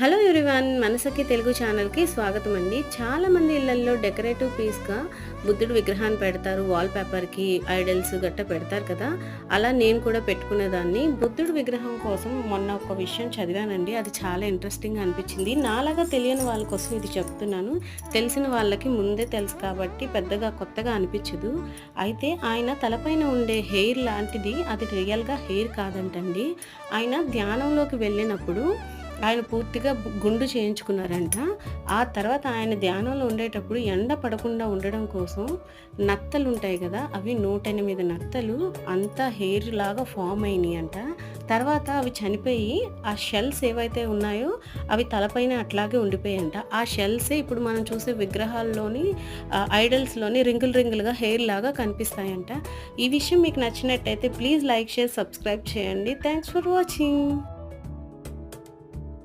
Hello everyone, మనసకి Telugu ఛానల్కి స్వాగతం అండి. చాలామంది ఇళ్లల్లో డెకరేటివ్ పీస్గా బుద్ధుడు విగ్రహాన్ని పెడతారు, వాల్ పేపర్కి ఐడల్స్ గట్ట పెడతారు కదా. అలా నేను కూడా పెట్టుకునేదాన్ని. బుద్ధుడు విగ్రహం కోసం మొన్న ఒక విషయం చదివానండి, అది చాలా ఇంట్రెస్టింగ్గా అనిపించింది. నాలాగా తెలియని వాళ్ళ కోసం ఇది చెప్తున్నాను. తెలిసిన వాళ్ళకి ముందే తెలుసు కాబట్టి పెద్దగా కొత్తగా అనిపించదు. అయితే ఆయన తలపైన ఉండే హెయిర్ లాంటిది, అది రియల్గా హెయిర్ కాదంటండి. ఆయన ధ్యానంలోకి వెళ్ళినప్పుడు ఆయన పూర్తిగా గుండు చేయించుకున్నారంట. ఆ తర్వాత ఆయన ధ్యానంలో ఉండేటప్పుడు ఎండ పడకుండా ఉండడం కోసం నత్తలు ఉంటాయి కదా, అవి 108 నత్తలు అంతా హెయిర్ లాగా ఫామ్ అయినాయి అంట. తర్వాత అవి చనిపోయి ఆ షెల్స్ ఏవైతే ఉన్నాయో అవి తలపైన అట్లాగే ఉండిపోయాయంట. ఆ షెల్సే ఇప్పుడు మనం చూసే విగ్రహాల్లోని ఐడల్స్లోని రింగులుగా హెయిర్ లాగా కనిపిస్తాయంట. ఈ విషయం మీకు నచ్చినట్టయితే ప్లీజ్ లైక్, షేర్, సబ్స్క్రైబ్ చేయండి. Thanks for watching.